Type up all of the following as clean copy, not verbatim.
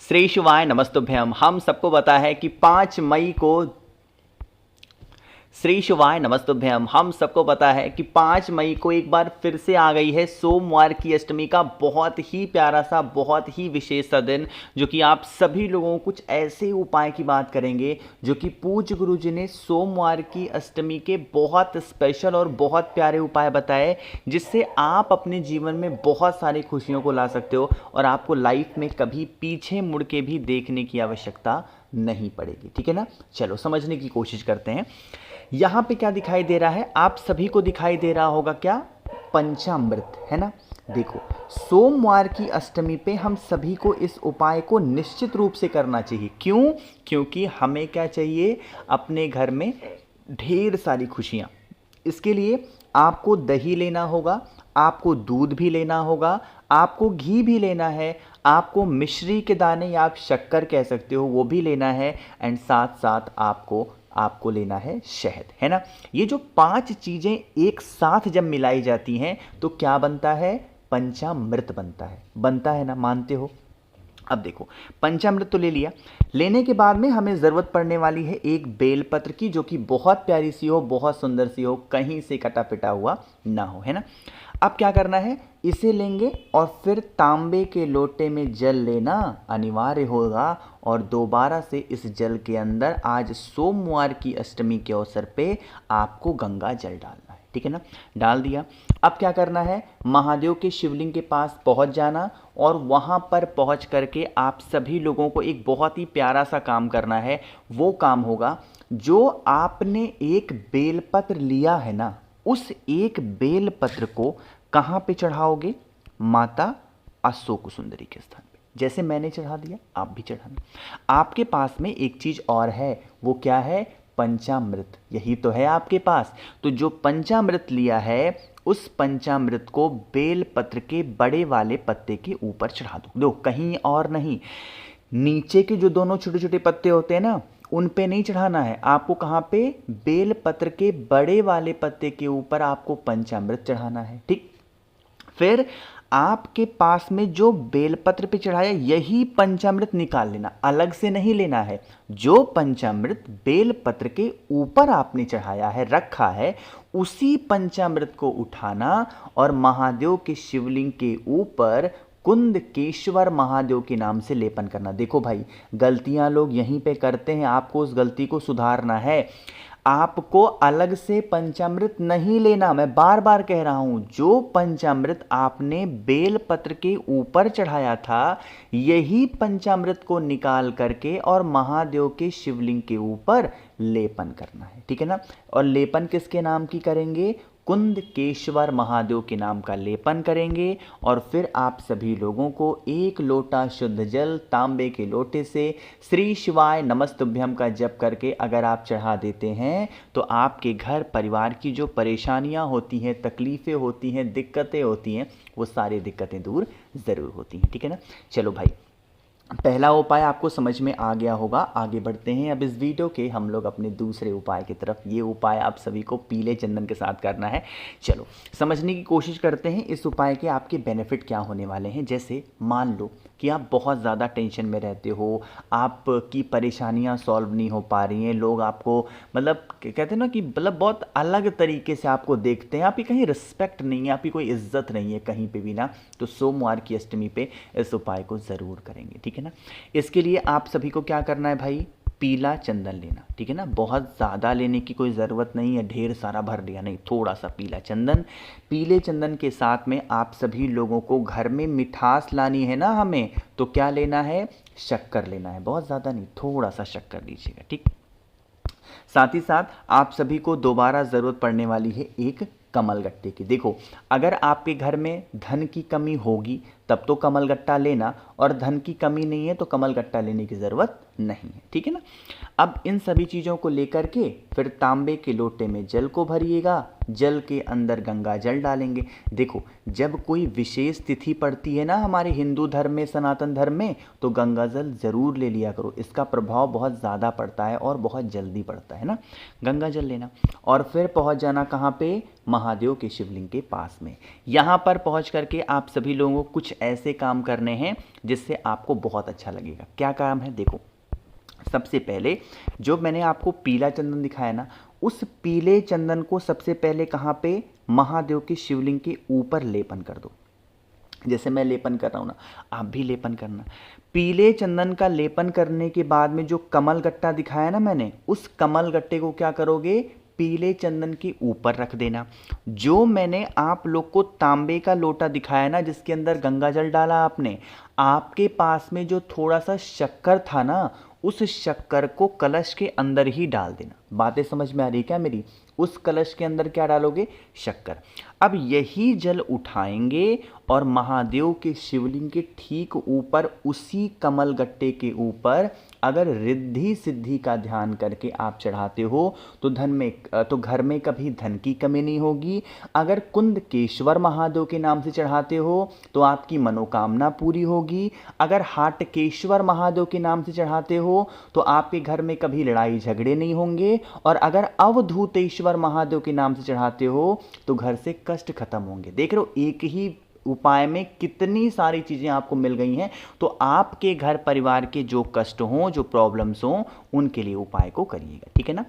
श्री शिवाय नमस्तुभ्यम। हम सबको पता है कि 5 मई को श्री शिवाय नमस्तुभ्यम। हम सबको पता है कि 5 मई को एक बार फिर से आ गई है सोमवार की अष्टमी का बहुत ही प्यारा सा, बहुत ही विशेष सा दिन, जो कि आप सभी लोगों को कुछ ऐसे उपाय की बात करेंगे जो कि पूज्य गुरु जी ने सोमवार की अष्टमी के बहुत स्पेशल और बहुत प्यारे उपाय बताए, जिससे आप अपने जीवन में बहुत सारी खुशियों को ला सकते हो और आपको लाइफ में कभी पीछे मुड़ के भी देखने की आवश्यकता नहीं पड़ेगी। ठीक है ना, चलो समझने की कोशिश करते हैं। यहां पे क्या दिखाई दे रहा है, आप सभी को दिखाई दे रहा होगा क्या, पंचामृत है ना। देखो, सोमवार की अष्टमी पे हम सभी को इस उपाय को निश्चित रूप से करना चाहिए। क्यों? क्योंकि हमें क्या चाहिए, अपने घर में ढेर सारी खुशियां। इसके लिए आपको दही लेना होगा, आपको दूध भी लेना होगा, आपको घी भी लेना है, आपको मिश्री के दाने या आप शक्कर कह सकते हो वो भी लेना है, एंड साथ साथ आपको आपको लेना है शहद, है ना। ये जो 5 चीजें एक साथ जब मिलाई जाती हैं तो क्या बनता है, पंचामृत बनता है ना, मानते हो। अब देखो, पंचामृत तो ले लिया। लेने के बाद में हमें ज़रूरत पड़ने वाली है एक बेलपत्र की, जो कि बहुत प्यारी सी हो, बहुत सुंदर सी हो, कहीं से कटा पिटा हुआ ना हो, है ना। अब क्या करना है, इसे लेंगे और फिर तांबे के लोटे में जल लेना अनिवार्य होगा, और दोबारा से इस जल के अंदर आज सोमवार की अष्टमी के अवसर पे आपको गंगा जल डालना है। ठीक है ना, डाल दिया। अब क्या करना है, महादेव के शिवलिंग के पास पहुंच जाना, और वहां पर पहुंच करके आप सभी लोगों को एक बहुत ही प्यारा सा काम करना है। वो काम होगा, जो आपने एक बेलपत्र लिया है ना, उस एक बेलपत्र को कहां पे चढ़ाओगे, माता अशोक सुंदरी के स्थान पे। जैसे मैंने चढ़ा दिया, आप भी चढ़ाना। आपके पास में एक चीज और है, वो क्या है, पंचामृत। यही तो है आपके पास। तो जो पंचामृत लिया है, उस पंचामृत को बेल पत्र के बड़े वाले पत्ते के ऊपर चढ़ा दो कहीं और नहीं। नीचे के जो दोनों छोटे छोटे पत्ते होते हैं ना, उन पे नहीं चढ़ाना है आपको। कहां पे, बेल पत्र के बड़े वाले पत्ते के ऊपर आपको पंचामृत चढ़ाना है। ठीक, फिर आपके पास में जो बेलपत्र पे चढ़ाया, यही पंचामृत निकाल लेना, अलग से नहीं लेना है। जो पंचामृत बेलपत्र के ऊपर आपने चढ़ाया है, रखा है, उसी पंचामृत को उठाना और महादेव के शिवलिंग के ऊपर कुंदकेश्वर महादेव के नाम से लेपन करना। देखो भाई, गलतियां लोग यहीं पे करते हैं, आपको उस गलती को सुधारना है। आपको अलग से पंचामृत नहीं लेना, मैं बार बार कह रहा हूं। जो पंचामृत आपने बेल पत्र के ऊपर चढ़ाया था, यही पंचामृत को निकाल करके और महादेव के शिवलिंग के ऊपर लेपन करना है। ठीक है ना, और लेपन किसके नाम की करेंगे, कुंदकेश्वर महादेव के नाम का लेपन करेंगे। और फिर आप सभी लोगों को एक लोटा शुद्ध जल तांबे के लोटे से श्री शिवाय नमस्तुभ्यम का जप करके अगर आप चढ़ा देते हैं, तो आपके घर परिवार की जो परेशानियां होती हैं, तकलीफ़ें होती हैं, दिक्कतें होती हैं, वो सारी दिक्कतें दूर ज़रूर होती हैं। ठीक है ना, चलो भाई, पहला उपाय आपको समझ में आ गया होगा। आगे बढ़ते हैं अब इस वीडियो के हम लोग अपने दूसरे उपाय की तरफ। ये उपाय आप सभी को पीले चंदन के साथ करना है। चलो समझने की कोशिश करते हैं इस उपाय के आपके बेनिफिट क्या होने वाले हैं। जैसे मान लो कि आप बहुत ज़्यादा टेंशन में रहते हो, आपकी परेशानियां सॉल्व नहीं हो पा रही हैं, लोग आपको मतलब कहते हैं ना कि मतलब बहुत अलग तरीके से आपको देखते हैं, आपकी कहीं रिस्पेक्ट नहीं है, आपकी कोई इज्जत नहीं है कहीं पे भी ना, तो सोमवार की अष्टमी पे इस उपाय को ज़रूर करेंगे। ठीक है ना, इसके लिए आप सभी को क्या करना है भाई, पीला चंदन लेना। ठीक है ना, बहुत ज़्यादा लेने की कोई ज़रूरत नहीं है, ढेर सारा भर लिया नहीं, थोड़ा सा पीला चंदन। पीले चंदन के साथ में आप सभी लोगों को घर में मिठास लानी है ना हमें, तो क्या लेना है, शक्कर लेना है। बहुत ज़्यादा नहीं, थोड़ा सा शक्कर लीजिएगा। ठीक, साथ ही साथ आप सभी को दोबारा ज़रूरत पड़ने वाली है एक कमलगट्टे की। देखो, अगर आपके घर में धन की कमी होगी तब तो कमलगट्टा लेना, और धन की कमी नहीं है तो कमलगट्टा लेने की ज़रूरत नहीं है। ठीक है ना, अब इन सभी चीज़ों को लेकर के फिर तांबे के लोटे में जल को भरिएगा, जल के अंदर गंगा जल डालेंगे। देखो, जब कोई विशेष तिथि पड़ती है ना हमारे हिंदू धर्म में, सनातन धर्म में, तो गंगा जल ज़रूर ले लिया करो। इसका प्रभाव बहुत ज़्यादा पड़ता है और बहुत जल्दी पड़ता है ना। गंगा जल लेना और फिर पहुंच जाना कहाँ पे, महादेव के शिवलिंग के पास में। यहाँ पर पहुंच करके आप सभी लोगों को कुछ ऐसे काम करने हैं जिससे आपको बहुत अच्छा लगेगा। क्या काम है देखो, सबसे पहले जो मैंने आपको पीला चंदन दिखाया ना, उस पीले चंदन को सबसे पहले कहाँ पे, महादेव के शिवलिंग के ऊपर लेपन कर दो। जैसे मैं लेपन कर रहा हूँ ना, आप भी लेपन करना। पीले चंदन का लेपन करने के बाद में जो कमल गट्टा दिखाया ना मैंने, उस कमल गट्टे को क्या करोगे, पीले चंदन के ऊपर रख देना। जो मैंने आप लोग को तांबे का लोटा दिखाया ना, जिसके अंदर गंगा जल डाला आपने, आपके पास में जो थोड़ा सा शक्कर था ना, उस शक्कर को कलश के अंदर ही डाल देना। बातें समझ में आ रही क्या मेरी? उस कलश के अंदर क्या डालोगे, शक्कर। अब यही जल उठाएंगे और महादेव के शिवलिंग के ठीक ऊपर, उसी कमल गट्टे के ऊपर अगर रिद्धि सिद्धि का ध्यान करके आप चढ़ाते हो तो घर में कभी धन की कमी नहीं होगी। अगर कुंदकेश्वर महादेव के नाम से चढ़ाते हो तो आपकी मनोकामना पूरी होगी। अगर हाटकेश्वर महादेव के नाम से चढ़ाते हो तो आपके घर में कभी लड़ाई झगड़े नहीं होंगे। और अगर अवधूतेश्वर महादेव के नाम से चढ़ाते हो तो घर से कष्ट खत्म होंगे। देख रहे हो, एक ही उपाय में कितनी सारी चीजें आपको मिल गई हैं। तो आपके घर परिवार के जो कष्ट हों, जो प्रॉब्लम्स हों, उनके लिए उपाय को करिएगा, ठीक है ना।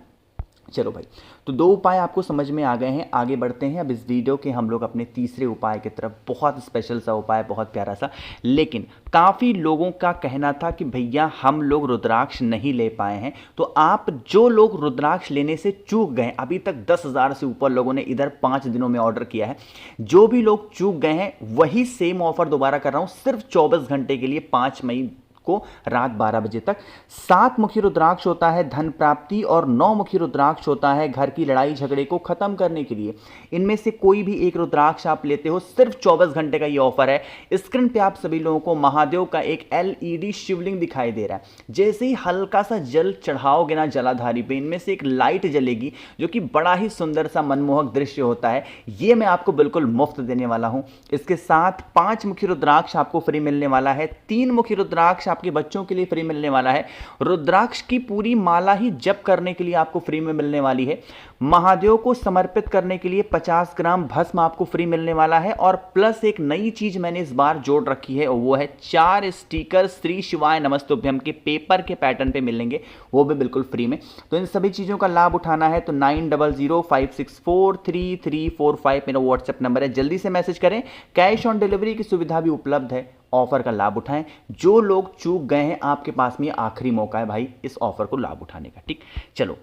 चलो भाई, तो 2 उपाय आपको समझ में आ गए हैं। आगे बढ़ते हैं अब इस वीडियो के हम लोग अपने तीसरे उपाय की तरफ। बहुत स्पेशल सा उपाय, बहुत प्यारा सा। लेकिन काफ़ी लोगों का कहना था कि भैया हम लोग रुद्राक्ष नहीं ले पाए हैं। तो आप जो लोग रुद्राक्ष लेने से चूक गए, अभी तक 10,000 से ऊपर लोगों ने इधर 5 दिनों में ऑर्डर किया है, जो भी लोग चूक गए हैं वही सेम ऑफर दोबारा कर रहा हूँ, सिर्फ 24 घंटे के लिए, 5 मई को रात 12 बजे तक। 7 मुखी रुद्राक्ष होता है धन प्राप्ति और 9 मुखी रुद्राक्ष होता है घर की लड़ाई झगड़े को खत्म करने के लिए। इनमें से कोई भी एक रुद्राक्ष आप लेते हो, सिर्फ 24 घंटे का ये ऑफर है। स्क्रीन पे आप सभी लोगों को महादेव का एक LED शिवलिंग दिखाई दे रहा है। जैसे ही हल्का सा जल चढ़ाओगे ना जलाधारी पे, इनमें से एक लाइट जलेगी जो कि बड़ा ही सुंदर सा मनमोहक दृश्य होता है। ये मैं आपको बिल्कुल मुफ्त देने वाला हूं। इसके साथ 5 मुखी रुद्राक्ष आपको फ्री मिलने वाला है, 3 मुखी रुद्राक्ष आपके बच्चों के लिए फ्री मिलने वाला है। रुद्राक्ष की पूरी माला ही जप करने के लिए आपको फ्री में मिलने वाली है। महादेव को समर्पित करने के लिए 50 ग्राम भस्म आपको फ्री मिलने वाला है। और प्लस एक नई चीज मैंने इस बार जोड़ रखी है, और वो है 4 स्टिकर श्री शिवाय नमस्तुभ्यम के पेपर के पैटर्न पे मिलेंगे, वो भी बिल्कुल फ्री में। तो इन सभी चीजों का लाभ उठाना है तो 9005643345 मेरा व्हाट्सएप नंबर है, जल्दी से मैसेज करें। कैश ऑन डिलीवरी की सुविधा भी उपलब्ध है। ऑफर का लाभ उठाएं। जो लोग चूक गए हैं, आपके पास में आखिरी मौका है भाई इस ऑफर को लाभ उठाने का, ठीक। चलो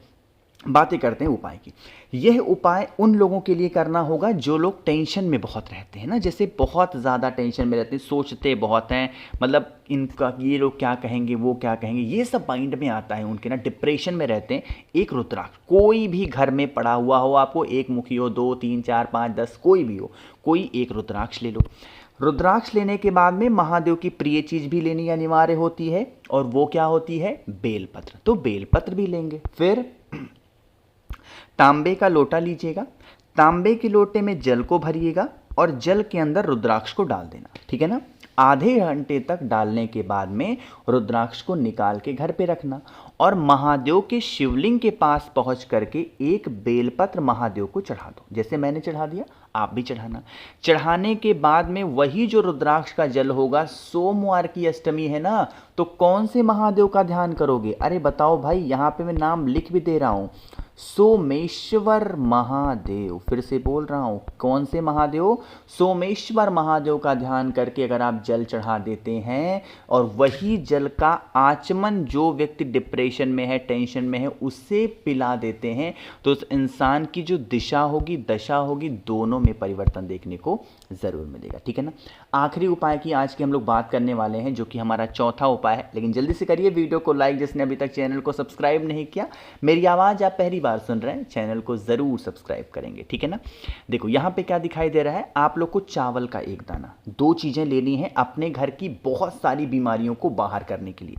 बातें करते हैं उपाय की। यह उपाय उन लोगों के लिए करना होगा जो लोग टेंशन में बहुत रहते हैं ना, जैसे बहुत ज़्यादा टेंशन में रहते हैं, सोचते बहुत हैं, मतलब इनका ये लोग क्या कहेंगे, वो क्या कहेंगे, ये सब माइंड में आता है उनके ना, डिप्रेशन में रहते हैं। एक रुद्राक्ष कोई भी घर में पड़ा हुआ हो, आपको 1 मुखी हो, 2, 3, 4, 5, 10 कोई भी हो, कोई एक रुद्राक्ष ले लो। रुद्राक्ष लेने के बाद में महादेव की प्रिय चीज भी लेनी अनिवार्य होती है, और वो क्या होती है, बेलपत्र। तो बेलपत्र भी लेंगे। फिर तांबे का लोटा लीजिएगा, तांबे के लोटे में जल को भरिएगा और जल के अंदर रुद्राक्ष को डाल देना, ठीक है ना। आधे घंटे तक डालने के बाद में रुद्राक्ष को निकाल के घर पे रखना और महादेव के शिवलिंग के पास पहुंच करके एक बेलपत्र महादेव को चढ़ा दो। जैसे मैंने चढ़ा दिया, आप भी चढ़ाना। चढ़ाने के बाद में वही जो रुद्राक्ष का जल होगा, सोमवार की अष्टमी है ना, तो कौन से महादेव का ध्यान करोगे? अरे बताओ भाई, यहाँ पे मैं नाम लिख भी दे रहा हूँ, सोमेश्वर महादेव। फिर से बोल रहा हूं, कौन से महादेव? सोमेश्वर महादेव का ध्यान करके अगर आप जल चढ़ा देते हैं और वही जल का आचमन जो व्यक्ति डिप्रेशन में है, टेंशन में है, उससे पिला देते हैं, तो उस इंसान की जो दिशा होगी, दशा होगी, दोनों में परिवर्तन देखने को जरूर मिलेगा, ठीक है ना। आखिरी उपाय की आज की हम लोग बात करने वाले हैं, जो कि हमारा चौथा उपाय है। लेकिन जल्दी से करिए वीडियो को लाइक, जिसने अभी तक चैनल को सब्सक्राइब नहीं किया। मेरी आवाज़ आप पहली बार सुन रहे हैं, चैनल को जरूर सब्सक्राइब करेंगे, ठीक है ना। देखो यहाँ पे क्या दिखाई दे रहा है, आप लोग को चावल का एक दाना, 2 चीजें लेनी है अपने घर की बहुत सारी बीमारियों को बाहर करने के लिए।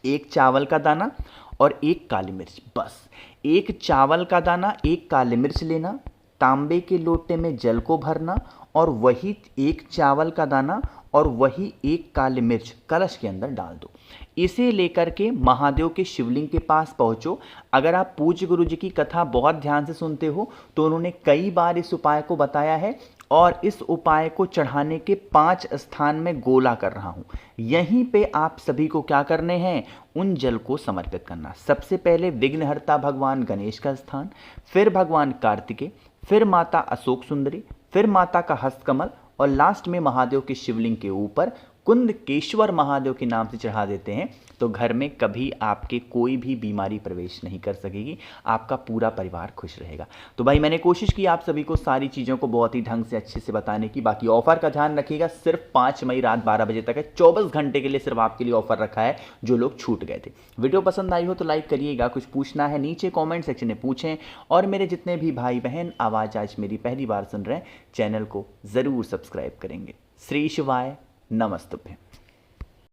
एक चावल का दाना और एक काली मिर्च, बस। एक चावल का दाना, एक काली मिर्च लेना, तांबे के लोटे में जल को भरना और वही एक चावल का दाना और वही एक काली मिर्च कलश के अंदर डाल दो। इसे लेकर के महादेव के शिवलिंग के पास पहुंचो। अगर आप पूज्य गुरु जी की कथा बहुत ध्यान से सुनते हो तो उन्होंने कई बार इस उपाय को बताया है और इस उपाय को चढ़ाने के 5 स्थान में गोला कर रहा हूं। यहीं पे आप सभी को क्या करने हैं, उन जल को समर्पित करना। सबसे पहले विघ्नहर्ता भगवान गणेश का स्थान, फिर भगवान कार्तिकेय, फिर माता अशोक सुंदरी, फिर माता का हस्तकमल और लास्ट में महादेव के शिवलिंग के ऊपर कुंदकेश्वर महादेव के नाम से चढ़ा देते हैं तो घर में कभी आपके कोई भी बीमारी प्रवेश नहीं कर सकेगी, आपका पूरा परिवार खुश रहेगा। तो भाई मैंने कोशिश की आप सभी को सारी चीज़ों को बहुत ही ढंग से अच्छे से बताने की। बाकी ऑफर का ध्यान रखिएगा, सिर्फ 5 मई रात 12 बजे तक है, 24 घंटे के लिए सिर्फ आपके लिए ऑफर रखा है जो लोग छूट गए थे। वीडियो पसंद आई हो तो लाइक करिएगा, कुछ पूछना है नीचे कॉमेंट सेक्शन में पूछें, और मेरे जितने भी भाई बहन आवाज़ आज मेरी पहली बार सुन रहे हैं चैनल को ज़रूर सब्सक्राइब करेंगे। श्री शिवाय नमस्तुभ्यं।